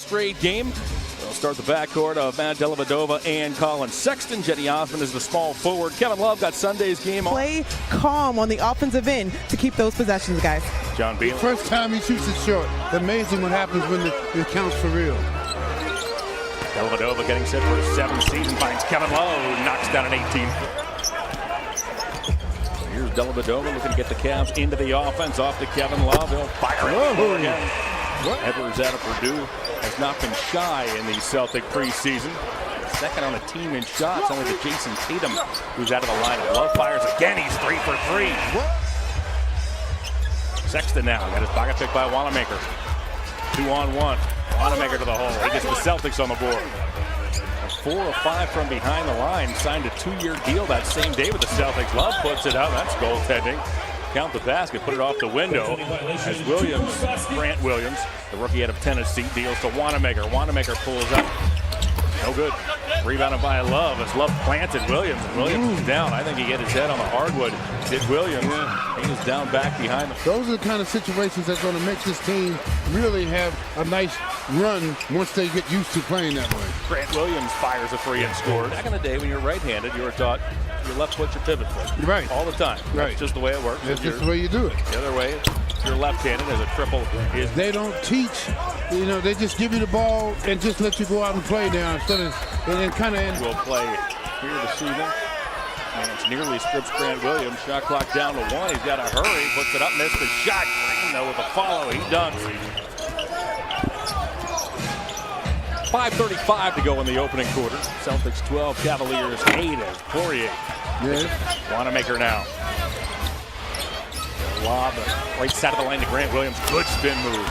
straight game. They'll start the backcourt of Matt Dellavedova and Colin Sexton. Jetty Osmond is the small forward. Kevin Love got Sunday's game. Play calm on the offensive end to keep those possessions, guys. John Beal. First time he shoots it short. Amazing what happens when it counts for real. Dellavedova getting set for his 7th season. Finds Kevin Love, knocks down an 18. Here's Dellavedova looking to get the Cavs into the offense. Off to Kevin Love. He'll fire it again. Edwards out of Purdue has not been shy in the Celtic preseason. Second on the team in shots, only to Jason Tatum, who's out of the lineup. Love fires again. He's 3 for 3. Sexton now got his pocket picked by Wanamaker. 2-on-1. Wanamaker to the hole. He gets the Celtics on the board. 4 of 5 from behind the line. Signed a 2-year deal that same day with the Celtics. Love puts it out. That's goaltending. Count the basket, put it off the window as Grant Williams, the rookie out of Tennessee, deals to Wanamaker. Wanamaker pulls up. No good. Rebounded by Love as Love planted Williams. And Williams is down. I think he hit his head on the hardwood. Did Williams. He is down back behind the... Those are the kind of situations that's going to make this team really have a nice run once they get used to playing that way. Grant Williams fires a 3 and scores. Back in the day when you were right-handed, you were taught your left foot's your pivot foot. Right. All the time. Right. That's just the way it works. That's just the way you do it. The other way, if you're left-handed, as a triple is... They don't teach, they just give you the ball and just let you go out and play now instead of, and then kind of... Will play here this evening. And it's nearly strips Grant Williams. Shot clock down to 1. He's got to hurry. Puts it up, missed the shot. Green, though, with a follow. He dunks. 5:35 to go in the opening quarter. Celtics 12, Cavaliers 8 as Poirier. Yes. Wanamaker now. Lob right side of the lane to Grant Williams. Good spin move.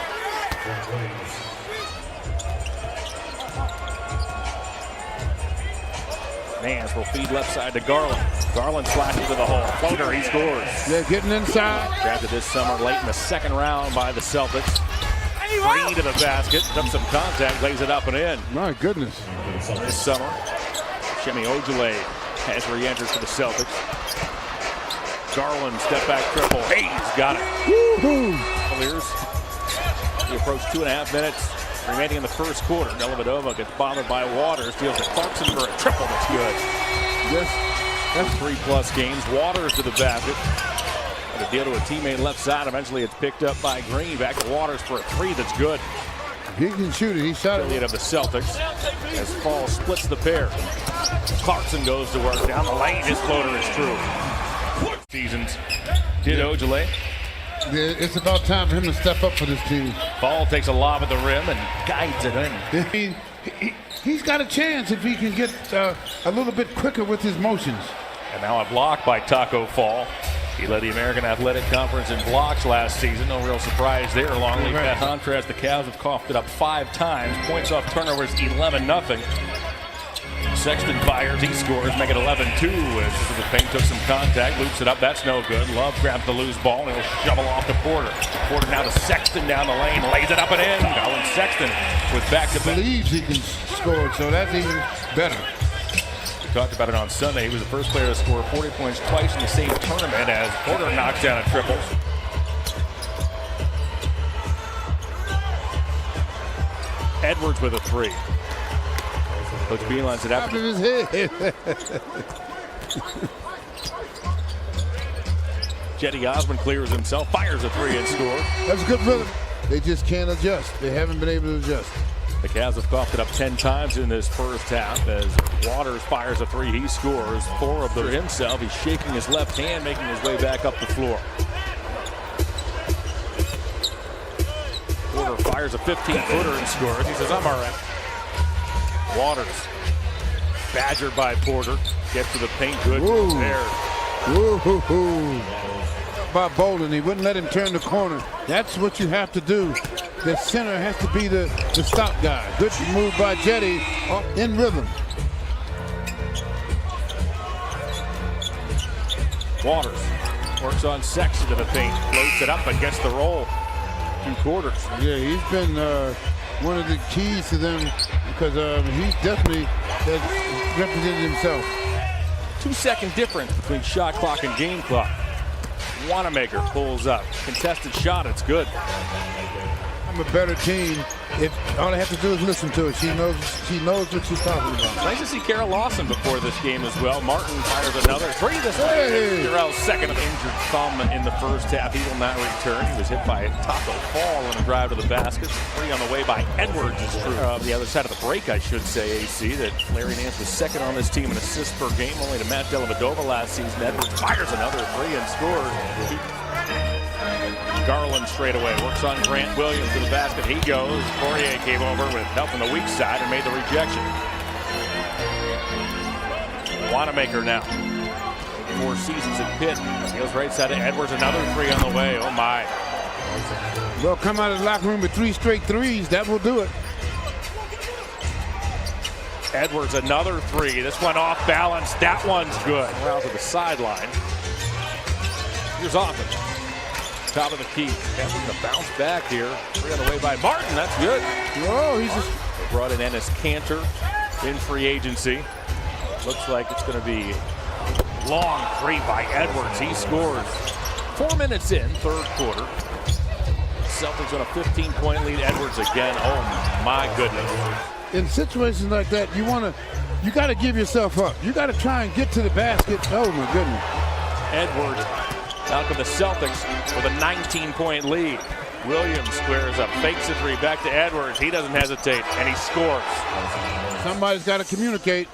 Nance will feed left side to Garland. Garland slashes to the hole. Floater, he scores. They're getting inside. Drafted this summer late in the 2nd round by the Celtics. Free to the basket. Took some contact, lays it up and in. My goodness. This summer, Shemi Ojale has re-entered for the Celtics. Garland, step back triple. Hey, he's got it. Cavaliers. He approached 2.5 minutes remaining in the first quarter. Dellavedova gets bothered by Waters. Deals to Clarkson for a triple. That's good. Yes. That's 3+ games. Waters to the basket. And a deal to a teammate left side. Eventually it's picked up by Green. Back to Waters for a 3 that's good. He can shoot it. He shot it. Lead of the Celtics as Fall splits the pair. Clarkson goes to work down the lane. His floater is true. Seasons. Did Ojale. It's about time for him to step up for this team. Ball takes a lob at the rim and guides it in. He's got a chance if he can get a little bit quicker with his motions. And now a block by Taco Fall. He led the American Athletic Conference in blocks last season. No real surprise there. Long lead by contrast, the Cavs have coughed it up 5 times. Points off turnovers 11-0. Sexton fires, he scores, make it 11-2 as the paint took some contact, loops it up, that's no good. Love grabs the loose ball and he'll shovel off to Porter. Porter now to Sexton down the lane, lays it up and in. Colin Sexton with back-to-back. Believes he can score, so that's even better. We talked about it on Sunday. He was the first player to score 40 points twice in the same tournament as Porter knocks down a triple. Edwards with a 3. Coach Beeline said after his head. Jetty Osmond clears himself, fires a 3 and scores. That's a good rhythm. They just can't adjust. They haven't been able to adjust. The Cavs have coughed it up 10 times in this first half as Waters fires a 3. He scores 4 of them himself. He's shaking his left hand, making his way back up the floor. Porter fires a 15-footer and scores. He says, I'm all right. Waters, badgered by Porter, gets to the paint, good there. By Bolden, he wouldn't let him turn the corner. That's what you have to do. The center has to be the stop guy. Good move by Jetty in rhythm. Waters works on Sexton to the paint, floats it up and gets the roll. 2 quarters. Yeah, he's been one of the keys to them because he definitely has represented himself. 2-second difference between shot clock and game clock. Wanamaker pulls up. Contested shot, it's good. I'm a better team. All I have to do is listen to her. She knows what she's talking about. Nice to see Kara Lawson before this game as well. Martin fires another three this time. Jarrell's second injured thumb in the first half. He will not return. He was hit by a Taco Fall on a drive to the basket. Three on the way by Edwards. The other side of the break, I should say, AC, that Larry Nance was second on this team in assists per game, only to Matt Dellavedova last season. Edwards fires another three and scores. Garland straight away, works on Grant Williams to the basket. He goes. Poirier came over with help on the weak side and made the rejection. Wanamaker now. 4 seasons at Pitt. Goes right side to Edwards. Another three on the way. Oh my. Well, come out of the locker room with 3 straight threes. That will do it. Edwards another three. This one off balance. That one's good. We're out to the sideline. Here's Offense. Top of the key. Edwards going to bounce back here. Three on the way by Martin. That's good. Oh, he's just... They brought in Ennis Cantor in free agency. Looks like it's going to be long three by Edwards. He scores. 4 minutes in, third quarter. Celtics on a 15-point lead. Edwards again. Oh my goodness. In situations like that, you got to give yourself up. You got to try and get to the basket. Oh my goodness. Edwards. Out to the Celtics with a 19-point lead. Williams squares up, fakes a three, back to Edwards. He doesn't hesitate, and he scores. Somebody's got to communicate.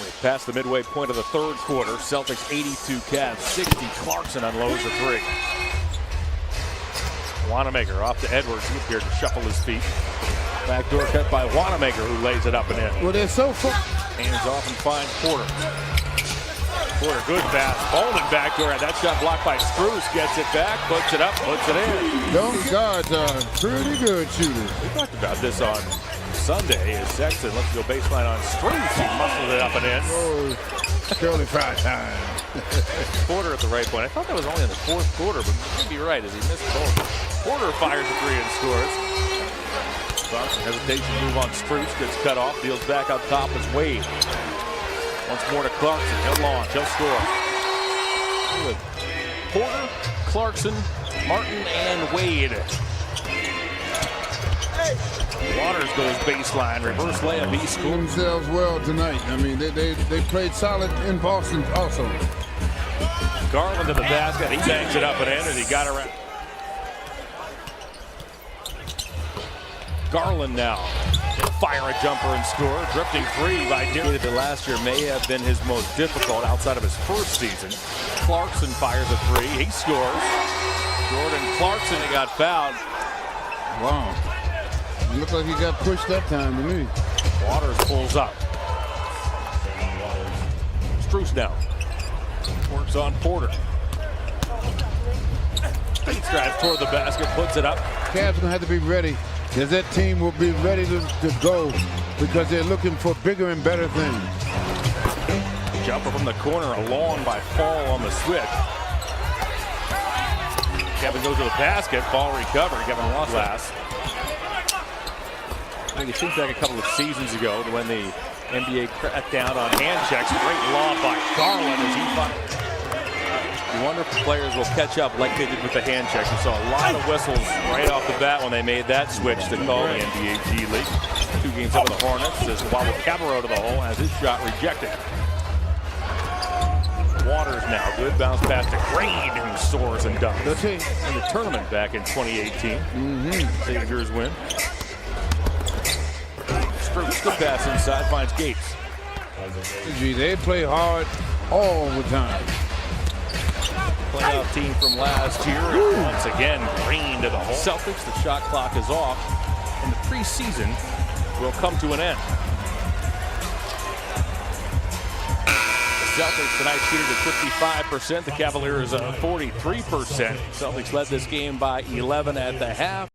We're past the midway point of the third quarter. Celtics 82, Cavs 60. Clarkson unloads the three. Wanamaker off to Edwards. He appeared to shuffle his feet. Backdoor cut by Wanamaker, who lays it up and in. Well, they're so far. Hands off and finds Porter. Porter, good pass. Bolden backdoor. That shot blocked by Spruce. Gets it back, puts it up, puts it in. Those guards are pretty good shooters. We talked about this on Sunday as Sexton lets go baseline on Spruce. He muscled it up and in. Oh, Curly fry time. Porter at the right point. I thought that was only in the fourth quarter, but you may be right as he missed both. Porter fires a three and scores. Johnson hesitation move on Spruce. Gets cut off. Deals back up top as Wade. Once more to Clarkson. He'll launch. He'll score. With Porter, Clarkson, Martin, and Wade. Waters goes baseline. Reverse layup. He scores. Themselves well tonight. I mean, they played solid in Boston also. Garland to the basket. He bangs it up and in as he got around. Garland now. Fire a jumper and score. Drifting three by Terry. The last year may have been his most difficult outside of his first season. Clarkson fires a three. He scores. Jordan Clarkson, he got fouled. Wow. It looked like he got pushed that time to me. Waters pulls up. Strus now. Works on Porter. He drives toward the basket, puts it up. Cavs going to have to be ready. Because that team will be ready to go because they're looking for bigger and better things. Jumper from the corner, along by Fall on the switch. Kevin goes to the basket, Fall recovered. Kevin lost last. I think you think back a couple of seasons ago when the NBA cracked down on hand checks. Great lob by Garland as he fired. You wonder if the players will catch up like they did with the hand check. We saw a lot of whistles right off the bat when they made that switch to call the NBA G League. 2 games over the Hornets as Wobble Cabarro to the hole has his shot rejected. Waters now, good bounce pass to Green, who soars and dunks. In the tournament back in 2018. Sabres win. Spruce, good pass inside, finds Gates. Gee, they play hard all the time. Playoff team from last year. Once again, Green to the hole. Celtics, the shot clock is off, and the preseason will come to an end. The Celtics tonight shooting at 55%. The Cavaliers 43%. Celtics led this game by 11 at the half.